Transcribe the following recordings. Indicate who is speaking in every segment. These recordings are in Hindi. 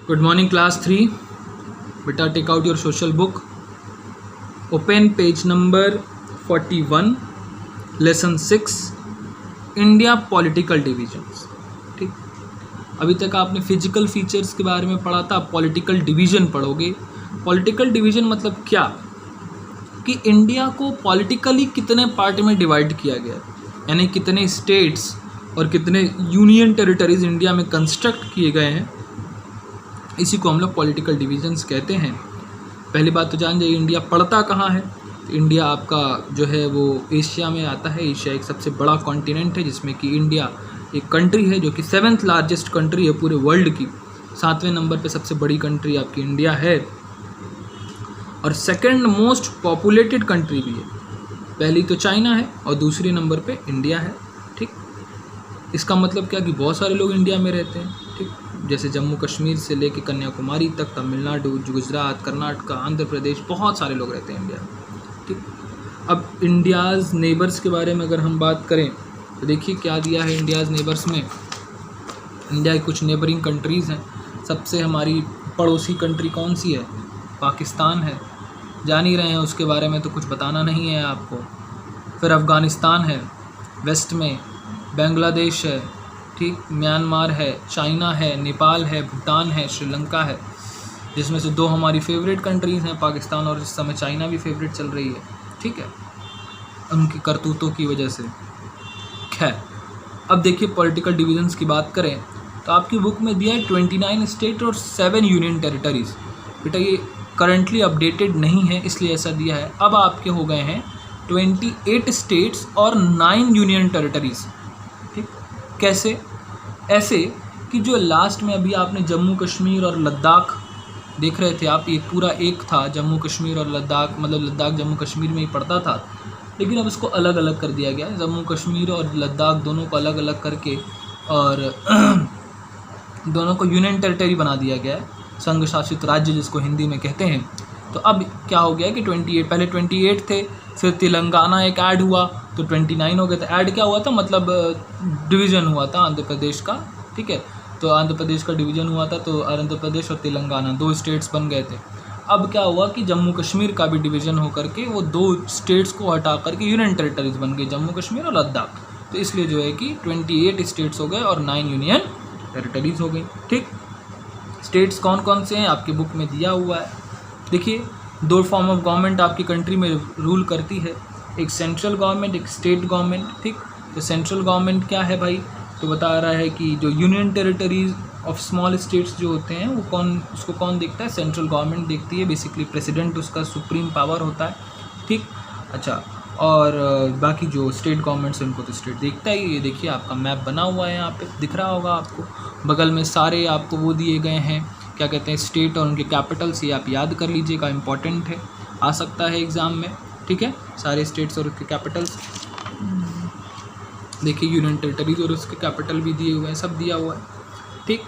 Speaker 1: Good morning, class 3. Beta, take out your social book. Open page number 41, lesson 6, India political divisions. ठीक, अभी तक आपने फिजिकल फीचर्स के बारे में पढ़ा था, पॉलिटिकल डिवीजन पढ़ोगे. पॉलिटिकल डिवीजन मतलब क्या कि इंडिया को पॉलिटिकली कितने पार्ट में डिवाइड किया गया, यानी कितने स्टेट्स और कितने यूनियन टेरिटरीज इंडिया में कंस्ट्रक्ट किए गए हैं, इसी को हम लोग पॉलिटिकल डिवीजन्स कहते हैं. पहली बात तो जान जाइए इंडिया पड़ता कहाँ है. तो इंडिया आपका जो है वो एशिया में आता है. एशिया एक सबसे बड़ा कॉन्टिनेंट है जिसमें कि इंडिया एक कंट्री है जो कि 7th लार्जेस्ट कंट्री है पूरे वर्ल्ड की. 7वें नंबर पे सबसे बड़ी कंट्री आपकी इंडिया है और सेकंड मोस्ट पॉपुलेटेड कंट्री भी है. पहली तो चाइना है और दूसरे नंबर पे इंडिया है. ठीक, इसका मतलब क्या कि बहुत सारे लोग इंडिया में रहते हैं. ठीक, जैसे जम्मू कश्मीर से लेके कन्याकुमारी तक, तमिलनाडु, गुजरात, कर्नाटका, आंध्र प्रदेश, बहुत सारे लोग रहते हैं इंडिया में. ठीक, अब इंडियाज़ नेबर्स के बारे में अगर हम बात करें तो देखिए क्या दिया है इंडियाज़ नेबर्स में. इंडिया की कुछ नेबरिंग कंट्रीज़ हैं. सबसे हमारी पड़ोसी कंट्री कौन सी है? पाकिस्तान है. जान ही रहे हैं उसके बारे में तो कुछ बताना नहीं है आपको. फिर अफ़गानिस्तान है, वेस्ट में बांग्लादेश है, ठीक, म्यांमार है, चाइना है, नेपाल है, भूटान है, श्रीलंका है, जिसमें से दो हमारी फेवरेट कंट्रीज़ हैं, पाकिस्तान और इस समय चाइना भी फेवरेट चल रही है. ठीक है, उनकी करतूतों की वजह से. खैर, अब देखिए पॉलिटिकल डिवीजन्स की बात करें तो आपकी बुक में दिया है 29 स्टेट और 7 यूनियन टेरिटरीज़. बेटा ये करंटली अपडेटेड नहीं है इसलिए ऐसा दिया है. अब आपके हो गए हैं 28 स्टेट्स और 9 यूनियन टेरिटरीज़. ठीक, कैसे? ऐसे कि जो लास्ट में अभी आपने जम्मू कश्मीर और लद्दाख देख रहे थे आप, ये पूरा एक था जम्मू कश्मीर और लद्दाख, मतलब लद्दाख जम्मू कश्मीर में ही पड़ता था, लेकिन अब इसको अलग अलग कर दिया गया है. जम्मू कश्मीर और लद्दाख दोनों को अलग अलग करके और दोनों को यूनियन टेरिटरी बना दिया गया है, संघ शासित राज्य जिसको हिंदी में कहते हैं. तो अब क्या हो गया है कि 28, पहले 28 थे, फिर तेलंगाना एक ऐड हुआ तो 29 हो गए थे. ऐड क्या हुआ था, मतलब डिवीज़न हुआ था आंध्र प्रदेश का. ठीक है, तो आंध्र प्रदेश का डिवीज़न हुआ था तो आंध्र प्रदेश और तेलंगाना 2 स्टेट्स बन गए थे. अब क्या हुआ कि जम्मू कश्मीर का भी डिवीज़न हो करके वो 2 स्टेट्स को हटा करके यूनियन टेरिटरीज बन गई, जम्मू कश्मीर और लद्दाख. तो इसलिए जो है कि 28 स्टेट्स हो गए और 9 यूनियन टेरिटरीज हो गई. ठीक, स्टेट्स कौन कौन से हैं आपकी बुक में दिया हुआ है. देखिए 2 फॉर्म ऑफ गवर्नमेंट आपकी कंट्री में रूल करती है, एक सेंट्रल गवर्नमेंट, एक स्टेट गवर्नमेंट. ठीक, तो सेंट्रल गवर्नमेंट क्या है भाई, तो बता रहा है कि जो union territories of small states जो होते हैं वो उसको कौन देखता है, सेंट्रल गवर्नमेंट देखती है. बेसिकली प्रेसिडेंट उसका सुप्रीम पावर होता है. ठीक, अच्छा, और बाकी जो स्टेट गवर्नमेंट्स हैं उनको तो स्टेट देखता ही. ये देखिए आपका मैप बना हुआ है यहाँ पे, दिख रहा होगा आपको. बगल में सारे आपको वो दिए गए हैं, क्या कहते हैं, स्टेट और उनके कैपिटल्स. ये आप याद कर लीजिएगा, इंपॉर्टेंट है, आ सकता है एग्ज़ाम में. ठीक है, सारे स्टेट्स और उसके कैपिटल्स देखिए, यूनियन टेरिटरीज और उसके कैपिटल भी दिए हुए हैं, सब दिया हुआ है. ठीक,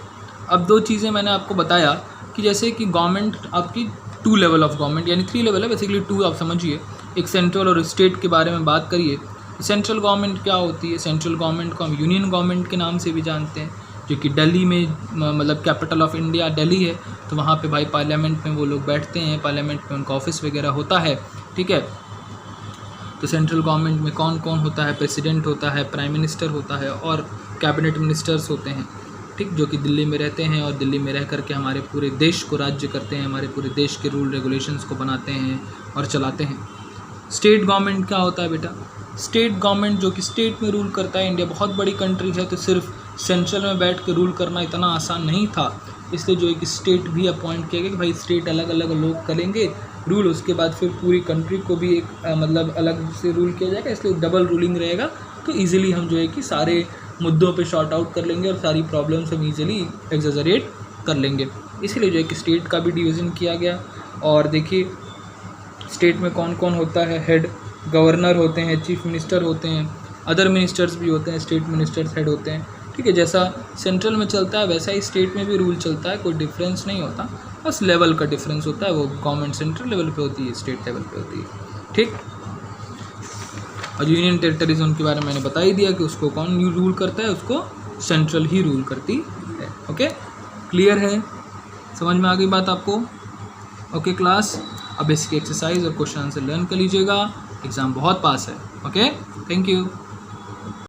Speaker 1: अब 2 चीज़ें मैंने आपको बताया कि जैसे कि गवर्नमेंट आपकी 2 लेवल ऑफ गवर्नमेंट, यानी 3 लेवल है बेसिकली, 2 आप समझिए. एक सेंट्रल और स्टेट के बारे में बात करिए. सेंट्रल गवर्नमेंट क्या होती है, सेंट्रल गवर्नमेंट को हम यूनियन गवर्नमेंट के नाम से भी जानते हैं, जो कि दिल्ली में, मतलब कैपिटल ऑफ इंडिया दिल्ली है, तो वहाँ पे भाई पार्लियामेंट में वो लोग बैठते हैं, पार्लियामेंट में उनका ऑफिस वगैरह होता है. ठीक है, तो सेंट्रल गवर्नमेंट में कौन कौन होता है, प्रेसिडेंट होता है, प्राइम मिनिस्टर होता है और कैबिनेट मिनिस्टर्स होते हैं. ठीक, जो कि दिल्ली में रहते हैं और दिल्ली में रह करके हमारे पूरे देश को राज्य करते हैं, हमारे पूरे देश के रूल रेगुलेशंस को बनाते हैं और चलाते हैं. स्टेट गवर्नमेंट क्या होता है बेटा, स्टेट गवर्नमेंट जो कि स्टेट में रूल करता है. इंडिया बहुत बड़ी कंट्री है तो सिर्फ सेंट्रल में बैठ के रूल करना इतना आसान नहीं था, इसलिए जो है कि स्टेट भी अपॉइंट किया गया कि भाई स्टेट अलग अलग लोग करेंगे रूल, उसके बाद फिर पूरी कंट्री को भी एक मतलब अलग से रूल किया जाएगा, इसलिए डबल रूलिंग रहेगा. तो ईजिली हम जो है कि सारे मुद्दों पे शॉर्ट आउट कर लेंगे और सारी प्रॉब्लम्स हम ईजिली एग्जैजरेट कर लेंगे. इसीलिए जो है कि स्टेट का भी डिवीज़न किया गया. और देखिए स्टेट में कौन कौन होता है, हेड गवर्नर होते हैं, चीफ मिनिस्टर होते हैं, अदर मिनिस्टर्स भी होते हैं, स्टेट मिनिस्टर्स हेड होते हैं. ठीक है, जैसा सेंट्रल में चलता है वैसा ही स्टेट में भी रूल चलता है, कोई डिफरेंस नहीं होता, बस लेवल का डिफरेंस होता है. वो गवर्नमेंट सेंट्रल लेवल पे होती है, स्टेट लेवल पे होती है. ठीक, और यूनियन टेरिटरीज उनके बारे में मैंने बता ही दिया कि उसको कौन रूल करता है, उसको सेंट्रल ही रूल करती है. ओके, क्लियर है. समझ में आ गई बात आपको? ओके क्लास, अब बेसिक एक्सरसाइज और क्वेश्चन आंसर लर्न कर लीजिएगा, एग्ज़ाम बहुत पास है। Okay, thank you.